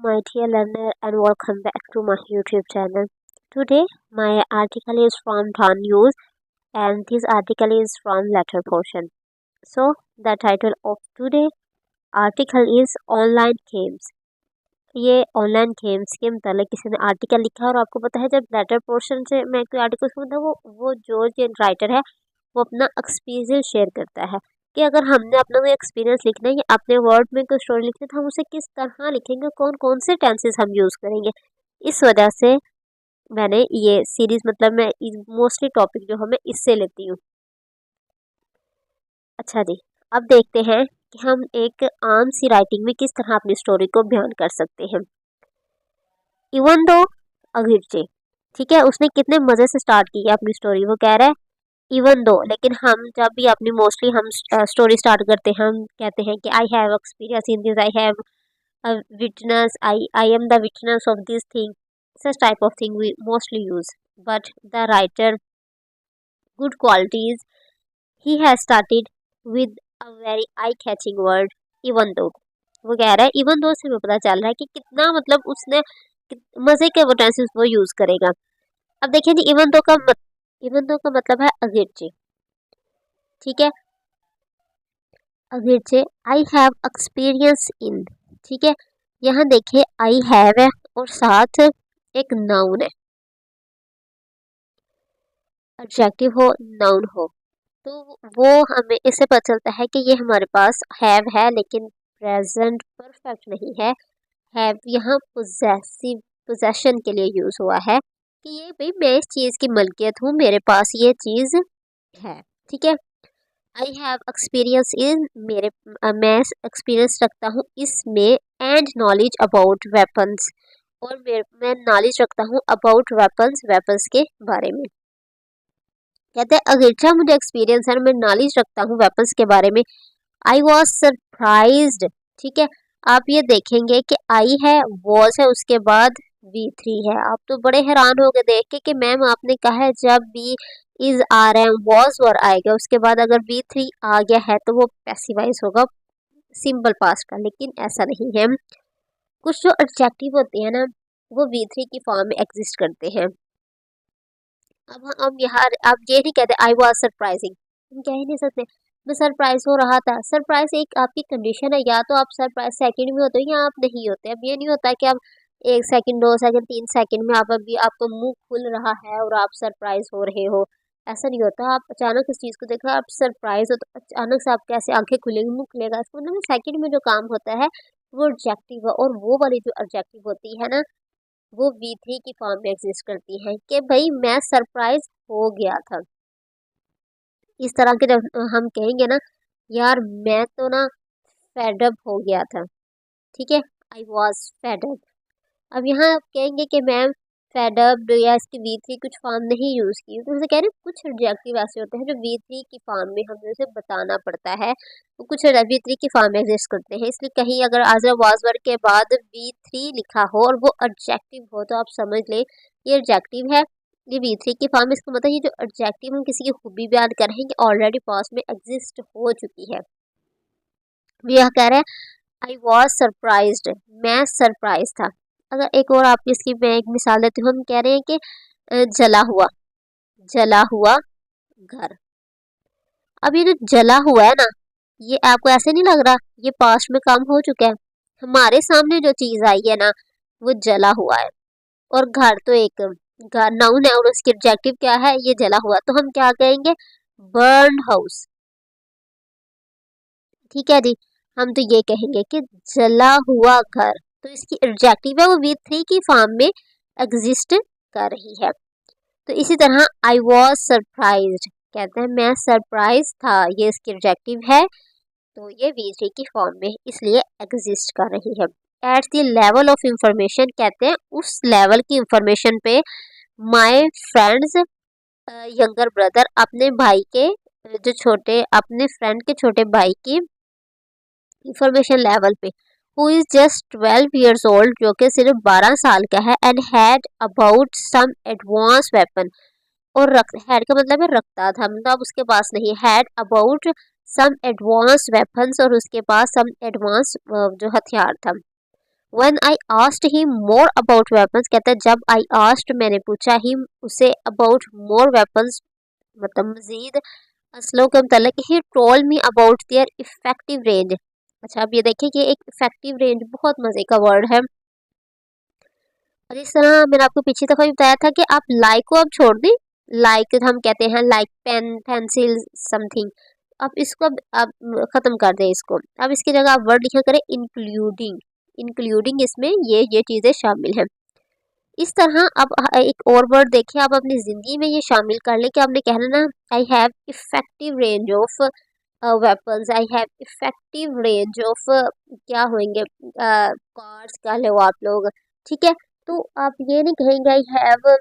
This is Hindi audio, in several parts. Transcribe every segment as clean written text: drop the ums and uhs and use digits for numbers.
my dear learner, and welcome back to my YouTube channel. Today my article is from Dawn News, and this article is from letter portion. So the title of today article is online games. ये ऑनलाइन गेम्स के मतलब किसी ने आर्टिकल लिखा और आपको पता है जब लेटर पोर्शन से मैं कोई आर्टिकल सुनता हूँ वो जो राइटर है वो अपना एक्सपीरियंस शेयर करता है कि अगर हमने अपना कोई एक्सपीरियंस लिखना है या अपने वर्ड में कोई स्टोरी लिखनी है तो हम उसे किस तरह लिखेंगे, कौन कौन से टेंसेस हम यूज़ करेंगे। इस वजह से मैंने ये सीरीज़ मतलब मैं मोस्टली टॉपिक जो है मैं इससे लेती हूँ। अच्छा जी, अब देखते हैं कि हम एक आम सी राइटिंग में किस तरह अपनी स्टोरी को बयान कर सकते हैं। इवन दो अगिरचे, ठीक है, उसने कितने मज़े से स्टार्ट की है अपनी स्टोरी। वो कह रहा है इवन दो, लेकिन हम जब भी अपनी मोस्टली हम स्टोरी स्टार्ट करते हैं हम कहते हैं कि I have experience in this, I have a witness, I am the witness of this thing, such type of thing we mostly use. But the writer good qualities, he has started with a very eye catching word even though। वो कह रहा है इवन दो से हमें पता चल रहा है कि कितना मतलब उसने मज़े के वो टेंसेस वो यूज़ करेगा। अब देखिए जी, इवन दो का मतलब है अगेंचे, ठीक है। अगेंचे आई हैव एक्सपीरियंस इन, ठीक है। यहाँ देखिए आई हैव है और साथ एक नाउन है, एडजेक्टिव हो नाउन हो, तो वो हमें इससे पता चलता है कि ये हमारे पास हैव है लेकिन प्रेजेंट परफेक्ट नहीं है। हैव यहाँ पोजेशन के लिए यूज़ हुआ है कि ये भाई मैं इस चीज़ की मलकियत हूँ, मेरे पास ये चीज़ है, ठीक है। आई हैव एक्सपीरियंस इन, मैं एक्सपीरियंस रखता हूँ इसमें, एंड नॉलेज अबाउट वेपन्स, और मैं नॉलेज रखता हूँ अबाउट वेपन्स के बारे में। कहते हैं अगरचा मुझे एक्सपीरियंस है, मैं नॉलेज रखता हूँ वेपन्स के बारे में। आई वॉज सरप्राइज्ड, ठीक है। आप ये देखेंगे कि आई है, वॉज है, उसके बाद V3 है। आप तो बड़े हैरान हो गए देख के कि मैम आपने कहा है जब भी इज आ रहे हैं वॉज और आएगा, उसके बाद अगर V3 आ गया है तो वो पैसिवाइज होगा सिंपल पास्ट का, लेकिन ऐसा नहीं है। कुछ जो एडजेक्टिव होते हैं ना वो V3 की फॉर्म में एग्जिस्ट करते हैं। अब हम यहाँ आप ये नहीं कहते आई वॉज सरप्राइजिंग, हम कह ही नहीं सकते मैं सरप्राइज हो रहा था। सरप्राइज एक आपकी कंडीशन है, या तो आप सरप्राइज सेकंड में होते हो या आप नहीं होते। अब ये नहीं होता कि आप 1 सेकंड 2 सेकंड 3 सेकंड में आप अभी आपको मुंह खुल रहा है और आप सरप्राइज हो रहे हो, ऐसा नहीं होता। आप अचानक इस चीज़ को देखो आप सरप्राइज हो तो अचानक से आप कैसे आंखें खुलेंगी, मुंह खुलेगा, इसको मतलब सेकंड में जो काम होता है वो एडजेक्टिव है। और वो वाली जो एडजेक्टिव होती है ना वो V3 की फॉर्म में एग्जिस्ट करती है कि भाई मैं सरप्राइज हो गया था। इस तरह के जब हम कहेंगे ना यार मैं तो ना फेडअप हो गया था, ठीक है, आई वॉज फेडअप। अब यहाँ आप कहेंगे कि मैम फेडअप या इसकी V3 कुछ फॉर्म नहीं यूज़ की, तो उसे कह रहे हैं कुछ एडजेक्टिव ऐसे होते हैं जो V3 की फॉर्म में हमें उसे बताना पड़ता है, वो कुछ V3 की फॉर्म में एग्जिस्ट करते हैं। इसलिए कहीं अगर आज वॉज वर्ड के बाद V3 लिखा हो और वो एडजेक्टिव हो तो आप समझ ले ये एडजेक्टिव है, ये V3 की फॉर्म। इसका मतलब ये जो एडजेक्टिव हम किसी की खूबी बयान कर रहे हैं कि ऑलरेडी पास्ट में एग्जिस्ट हो चुकी है। यह कह रहे हैं आई वॉज सरप्राइज्ड, मैं सरप्राइज था। अगर एक और आप इसकी मैं एक मिसाल देती हूँ, हम कह रहे हैं कि जला हुआ घर। अब ये जो जला हुआ है ना ये आपको ऐसे नहीं लग रहा ये पास्ट में काम हो चुका है। हमारे सामने जो चीज आई है ना वो जला हुआ है, और घर तो एक नाउन है और उसकी एडजेक्टिव क्या है, ये जला हुआ, तो हम क्या कहेंगे बर्न हाउस, ठीक है जी। हम तो ये कहेंगे कि जला हुआ घर, तो इसकी एडजेक्टिव है वो V3 की फॉर्म में एग्जिस्ट कर रही है। तो इसी तरह आई वॉज सरप्राइज्ड, कहते हैं मैं सरप्राइज था, ये इसकी एडजेक्टिव है तो ये V3 की फॉर्म में इसलिए एग्जिस्ट कर रही है। At the level of information, कहते हैं उस लेवल की इंफॉर्मेशन पे माय फ्रेंड्स यंगर ब्रदर, अपने भाई के जो छोटे अपने फ्रेंड के छोटे भाई की इंफॉर्मेशन लेवल पे, who is just 12 years old, जो कि सिर्फ 12 साल का है, and had about some advance weapon, और हैड का मतलब है रखता था, मतलब अब उसके पास नहीं, had about some advance weapons, और उसके पास सम एडवांस जो हथियार था। When I asked him more about weapons, कहते हैं जब I asked मैंने पूछा him उसे about more weapons मतलब मजीद असलों के मतलब he told me about their effective range। अच्छा अब ये देखिए कि एक इफेक्टिव रेंज बहुत मज़े का वर्ड है। और इस तरह मैंने आपको पिछली दफ़ा भी बताया था कि आप लाइक को अब छोड़ दें, लाइक हम कहते हैं लाइक पेन पेंसिल समथिंग, अब इसको अब ख़त्म कर दें इसको। अब इसकी जगह आप वर्ड लिखा करें इंक्लूडिंग, इंक्लूडिंग इसमें ये चीज़ें शामिल हैं। इस तरह अब एक और वर्ड देखिए, आप अपनी ज़िंदगी में ये शामिल कर लें कि आपने कहना ना I have effective range of weapons, I have effective range of क्या होंगे कार्ड्स कह लो आप लोग, ठीक है। तो आप ये नहीं कहेंगे आई हैव,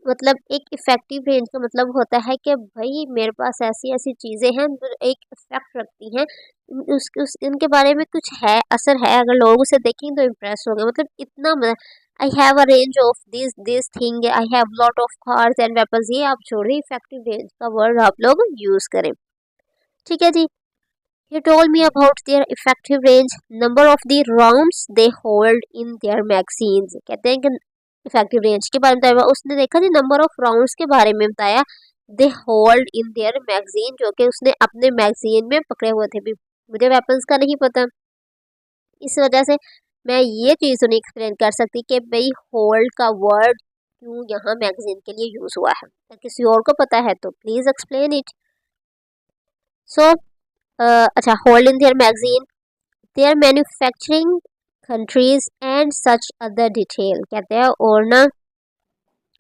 मतलब एक इफ़ेक्टिव रेंज का मतलब होता है कि भाई मेरे पास ऐसी ऐसी चीज़ें हैं जो एक इफ़ेक्ट रखती हैं, उस इनके बारे में कुछ है, असर है, अगर लोग उसे देखेंगे तो इम्प्रेस होंगे, मतलब इतना I have a range of this thing, I have lot of cars and weapons, ये आप छोड़िए, इफेक्टिव रेंज का वर्ड आप लोग यूज़ करें, ठीक है जी। He told me about their effective range, number of the rounds they hold in their magazines। कहते हैं कि इफेक्टिव रेंज के बारे में बताया, उसने देखा जी नंबर ऑफ राउंड्स के बारे में बताया, they hold in their magazine, जो कि उसने अपने मैगजीन में पकड़े हुए थे। भी मुझे वेपन्स का नहीं पता, इस वजह से मैं ये चीज़ तो नहीं एक्सप्लेन कर सकती कि भाई होल्ड का वर्ड क्यों यहाँ मैगजीन के लिए यूज़ हुआ है। अगर किसी और को पता है तो प्लीज़ एक्सप्लेन इट। सो अच्छा, hold in their magazine, their manufacturing countries and such other detail, कहते हैं और ना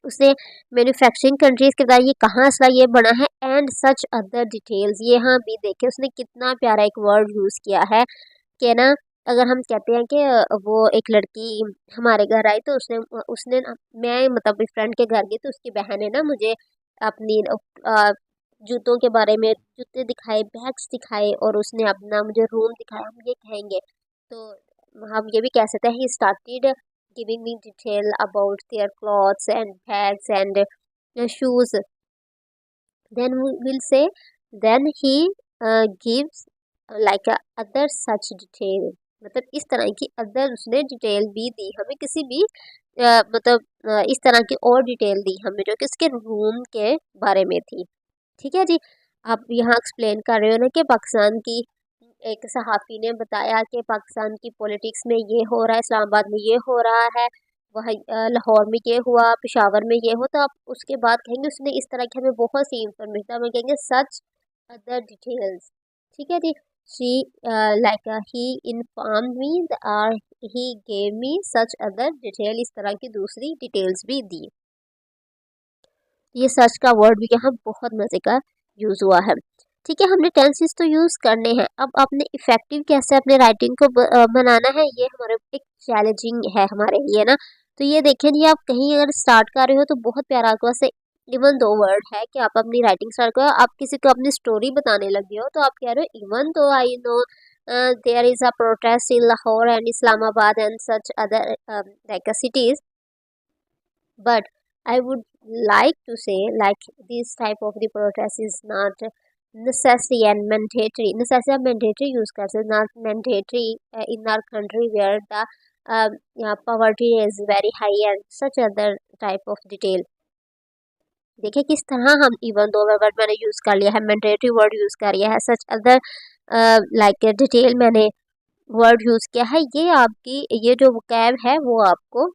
उसे मैन्युफैक्चरिंग कंट्रीज के बताया ये कहाँ असला ये बना है, एंड सच अदर डिटेल्स, ये हाँ भी देखे उसने कितना प्यारा एक वर्ड यूज़ किया है कि ना अगर हम कहते हैं कि वो एक लड़की हमारे घर आई तो उसने उसने मैं मतलब अपनी फ्रेंड के घर गई तो उसकी बहन ने ना मुझे अपनी जूतों के बारे में जूते दिखाए, बैग्स दिखाए, और उसने अपना मुझे रूम दिखाया, हम ये कहेंगे। तो हम ये भी कह सकते हैं he started giving me detail about their clothes and bags and shoes, then we will say then he gives like other such detail, मतलब इस तरह की अदर उसने डिटेल भी दी हमें, किसी भी इस तरह की और डिटेल दी हमें जो कि उसके रूम के बारे में थी, ठीक है जी। आप यहाँ एक्सप्लेन कर रहे हो ना कि पाकिस्तान की एक सहाफ़ी ने बताया कि पाकिस्तान की पॉलिटिक्स में ये हो रहा है, इस्लामाबाद में ये हो रहा है, वह लाहौर में ये हुआ, पेशावर में ये हो, तो आप उसके बाद कहेंगे उसने इस तरह की हमें बहुत सी इंफॉर्मेशन, हमें कहेंगे सच अदर डिटेल्स, ठीक है जी। She like he inform me or he gave me such other detail, इस तरह की दूसरी डिटेल्स भी दी। ये सच का वर्ड भी यहाँ बहुत मज़े का यूज़ हुआ है, ठीक है। हमने टेंसेस तो यूज़ करने हैं, अब आपने इफेक्टिव कैसे अपने राइटिंग को बनाना है, ये हमारे एक चैलेंजिंग है हमारे लिए ना। तो ये देखें जी, आप कहीं अगर स्टार्ट कर रहे हो तो बहुत प्यारा आपके पास इवन दो वर्ड है कि आप अपनी राइटिंग स्टार्ट करो, आप किसी को अपनी स्टोरी बताने लगे हो तो आप कह रहे हो even though I know there is a protest in Lahore and Islamabad and such other like cities, but I would like to say like this type of the protest is not necessary and mandatory. Necessary and mandatory use करते हैं, not mandatory in our country where the poverty is very high and such other type of detail. देखिए किस तरह हम इवन दो वर्ड मैंने यूज़ कर लिया है, मैंडेटरी वर्ड यूज़ कर लिया है, सच अदर लाइक डिटेल मैंने वर्ड यूज़ किया है। ये आपकी ये जो वोकैब है वो आपको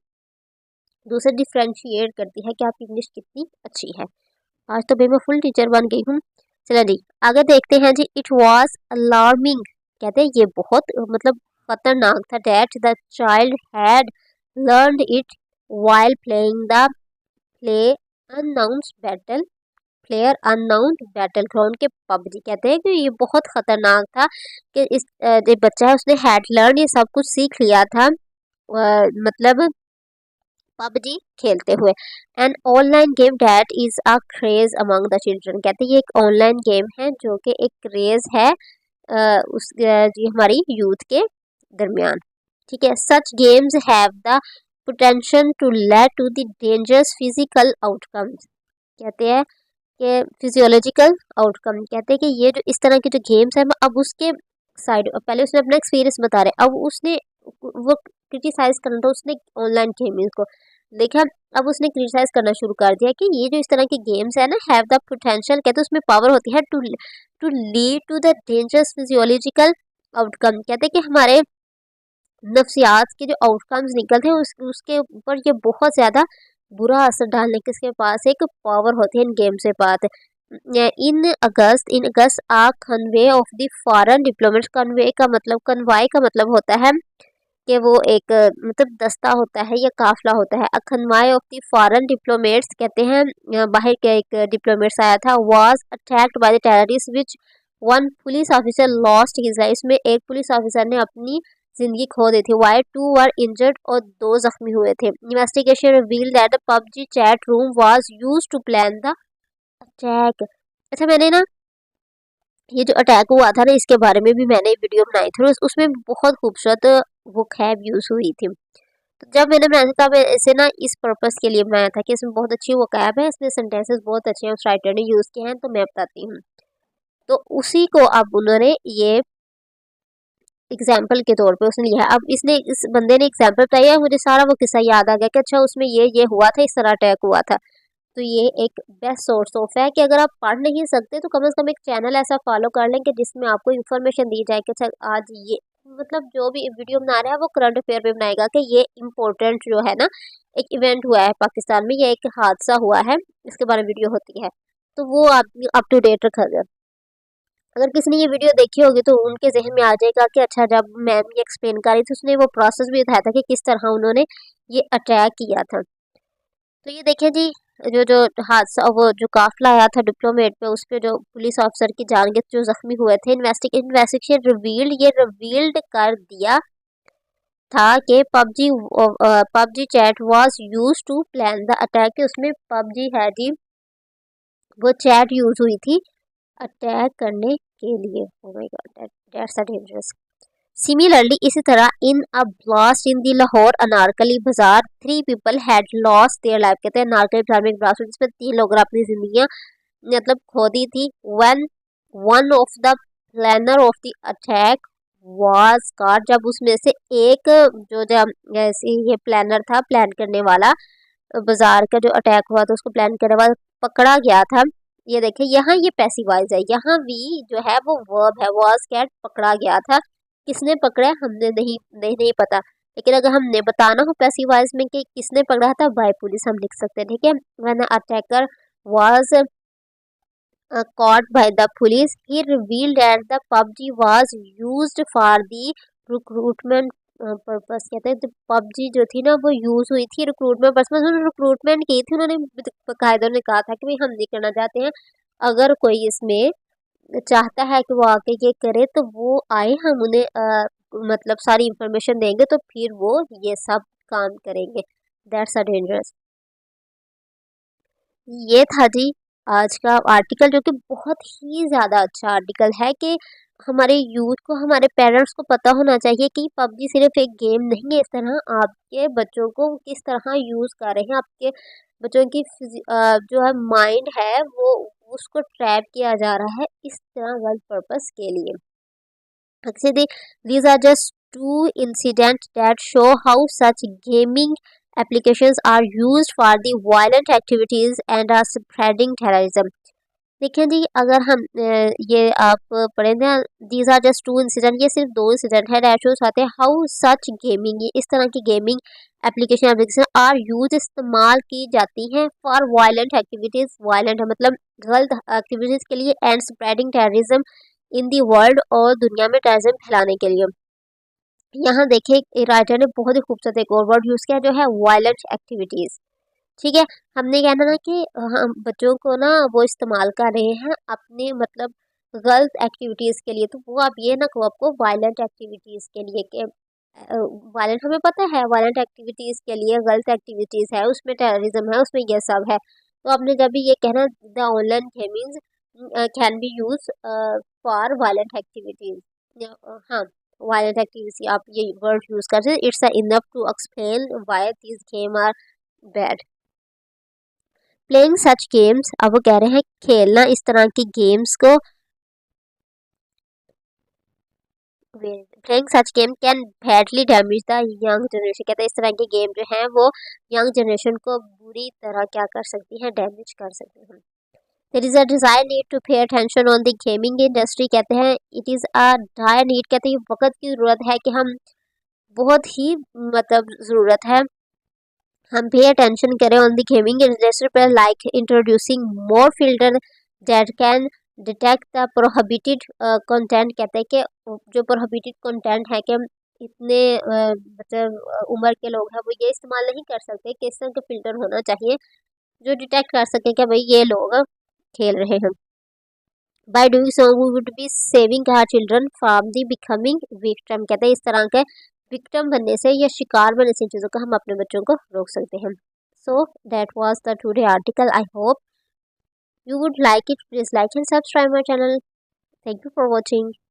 दूसरे डिफ्रेंशिएट करती है कि आपकी इंग्लिश कितनी अच्छी है। आज तो भाई मैं फुल टीचर बन गई हूँ। चलो जी आगे देखते हैं जी। इट वॉज अलार्मिंग, कहते हैं ये बहुत मतलब खतरनाक था। That the child had learned it while playing the play unannounced battle player unknown battle ground के पबजी, कहते हैं कि ये बहुत खतरनाक था कि इस जो बच्चा है उसने हैड लर्न ये सब कुछ सीख लिया था मतलब पबजी खेलते हुए। An online game that is a craze among the children, कहते हैं ये एक ऑनलाइन गेम है जो कि एक क्रेज है उस जी हमारी यूथ के दरमियान, ठीक है। Such games have the potential to lead to the dangerous physical outcomes, कहते हैं कि फिजियोलॉजिकल आउटकम, कहते हैं कि ये जो इस तरह के जो गेम्स हैं अब उसके साइड पहले उसने अपना एक्सपीरियंस बता रहे, अब उसने वो क्रिटिसाइज करना था उसने ऑनलाइन गेमिंग को। देखा, अब उसने क्रिटिसाइज करना शुरू कर दिया कि ये जो इस तरह के गेम्स है ना, हैव द पोटेंशियल, कहते उसमें पावर होती है to lead to the dangerous physiological outcome. कहते हैं कि हमारे नफ्सियात के जो आउटकम्स निकलते हैं उसके ऊपर ये बहुत ज़्यादा बुरा असर डालने के इसके पास एक पावर होती है इन गेम से बात। In August a convoy of the foreign diplomats, convoy का मतलब होता है कि वो एक मतलब दस्ता होता है या काफिला होता है। अ कन्वाई ऑफ द फॉरेन डिप्लोमेट्स, कहते हैं बाहर के एक डिप्लोमेट्स आया था, was attacked by the terrorist which one police officer lost his life, इसमें एक पुलिस ऑफिसर ने अपनी जिंदगी खो दी थी। वाई टू वर इंजर्ड, और 2 जख्मी हुए थे। Investigation reveal that the PUBG chat room was used to plan the attack. अच्छा, मैंने ना ये जो अटैक हुआ था ना, इसके बारे में भी मैंने वीडियो बनाई थी और उसमें बहुत खूबसूरत वो खैब यूज़ हुई थी। तो जब मैंने बनाया था तब इसे ना इस पर्पस के लिए बनाया था कि इसमें बहुत अच्छी वो कैब है, इसमें सेंटेंसेस बहुत अच्छे हैं उस राइटर ने यूज़ किए हैं, तो मैं बताती हूँ। तो उसी को अब उन्होंने ये एग्जाम्पल के तौर पे उसने लिया है। अब इसने इस बंदे ने एग्जाम्पल बताया, मुझे सारा वो किस्सा याद आ गया कि अच्छा उसमें ये हुआ था, इस तरह अटैक हुआ था। तो ये एक बेस्ट सोर्स ऑफ है कि अगर आप पढ़ नहीं सकते तो कम से कम एक चैनल ऐसा फॉलो कर लें कि जिसमें आपको इन्फॉर्मेशन दी जाए कि अच्छा आज ये मतलब जो भी वीडियो बना रहा है वो करंट अफेयर पे बनाएगा कि ये इम्पोर्टेंट जो है ना एक इवेंट हुआ है पाकिस्तान में, ये एक हादसा हुआ है, इसके बारे में वीडियो होती है, तो वो आप अप टू डेट रखेगा। अगर किसी ने ये वीडियो देखी होगी तो उनके जहन में आ जाएगा कि अच्छा जब मैम ये एक्सप्लेन कर रही थी उसने वो प्रोसेस भी बताया था कि किस तरह उन्होंने ये अटैक किया था। तो ये देखें जी, जो जो हादसा वो जो काफिला आया था डिप्लोमेट पे, उस पे जो पुलिस ऑफिसर की जान गई, जो जख्मी हुए थे, इन्वेस्टिगेशन रिवील्ड कर दिया था कि PUBG chat was used to plan the attack, उसमें पबजी है जी वो चैट यूज हुई थी अटैक करने के लिए। Oh my God, that's a dangerous. Similarly इसी तरह इन अ ब्लास्ट इन दी लाहौर अनारकली बाजार 3 people had lost their life, कहते हैं अनारकली बाजार में एक ब्लास्ट हुई जिसमें 3 लोगों ने अपनी जिंदगियां मतलब खो दी थी। One one of the planner of the attack was caught, जब उसमें से एक जो जब ऐसे ये प्लानर था, प्लान करने वाला, बाजार का जो अटैक हुआ था उसको प्लान करने वाला पकड़ा गया था। ये देखें यहाँ ये पैसिवाइज है, यहाँ भी जो है वो वर्ब है, वाज कैट, पकड़ा गया था। किसने पकड़ा हमने नहीं पता, लेकिन अगर हमने बताना हो पैसिवाइज में कि किसने पकड़ा था, बाय पुलिस हम लिख सकते हैं, ठीक है। When attacker was caught by the police, he revealed that the PUBG was used for the recruitment purpose, कहते हैं तो पबजी जो थी ना वो यूज हुई थी रिक्रूटमेंट पर्पस में, उन्होंने रिक्रूटमेंट की थी, उन्होंने बाकायदा ने कहा था कि भाई हम नहीं करना चाहते हैं, अगर कोई इसमें चाहता है कि वो आके ये करे तो वो आए, हम उन्हें मतलब सारी इंफॉर्मेशन देंगे तो फिर वो ये सब काम करेंगे। That's a dangerous. ये था जी आज का आर्टिकल, जो कि बहुत ही ज़्यादा अच्छा आर्टिकल है कि हमारे यूथ को, हमारे पेरेंट्स को पता होना चाहिए कि पबजी सिर्फ एक गेम नहीं है, इस तरह आपके बच्चों को किस तरह यूज़ कर रहे हैं, आपके बच्चों की जो है माइंड है वो उसको ट्रैप किया जा रहा है इस तरह गलत पर्पस के लिए। Actually, these are just two incidents that show how such gaming applications are used for the violent activities and are spreading terrorism. देखिए जी, अगर हम ये आप पढ़ें ना, these are just two incident, ये सिर्फ 2 इंसिडेंट है दैट शोज आते हैं हाउ सच गेमिंग, ये इस तरह की गेमिंग एप्लीकेशन आर यूज इस्तेमाल की जाती हैं फॉर वायलेंट एक्टिविटीज़, वायलेंट है मतलब गलत एक्टिविटीज़ के लिए, and spreading terrorism in the world, और दुनिया में टेररिज्म फैलाने के लिए। यहाँ देखिए राइटर ने बहुत ही खूबसूरत एक और वर्ड यूज़ किया जो है वायलेंट एक्टिविटीज़, ठीक है। हमने कहना ना कि हम बच्चों को ना वो इस्तेमाल कर रहे हैं अपने मतलब गलत एक्टिविटीज़ के लिए, तो वो आप ये ना कहो आपको वायलेंट एक्टिविटीज़ के लिए कि वायलेंट, हमें पता है वायलेंट एक्टिविटीज़ के लिए गलत एक्टिविटीज़ है, उसमें टेररिज्म है, उसमें ये सब है, तो आपने जब भी ये कहना the online gaming can be use for violent activities, हाँ वायलेंट एक्टिविटी आप ये वर्ड यूज़ कर रहे, it's enough to explain why these game are bad. Playing such games, अब वो कह रहे हैं खेलना इस तरह की गेम्स को playing such game can badly damage the young generation. कहते हैं इस तरह के गेम जो हैं वो यंग जनरेशन को बुरी तरह क्या कर सकती हैं, डैमेज कर सकती हैं। There is a desire need to pay attention on the gaming industry. कहते हैं it is a dire need, कहते हैं ये वक्त की ज़रूरत है कि हम बहुत ही मतलब ज़रूरत है हम पे अटेंशन करें ऑन द गेमिंग इंडस्ट्री पर, like introducing more filter that can detect the prohibited content. कहते हैं कि जो प्रोहिबिटेड कंटेंट है कि हम इतने मतलब उम्र के लोग हैं वो ये इस्तेमाल नहीं कर सकते, किस तरह के फिल्टर होना चाहिए जो डिटेक्ट कर सके कि भाई ये लोग खेल रहे हैं। By doing so we would be saving our children from the becoming victim. कहते हैं इस तरह के विक्टिम बनने से या शिकार बनने से चीज़ों को हम अपने बच्चों को रोक सकते हैं। So that was the today article. I hope you would like it. Please like and subscribe my channel. Thank you for watching.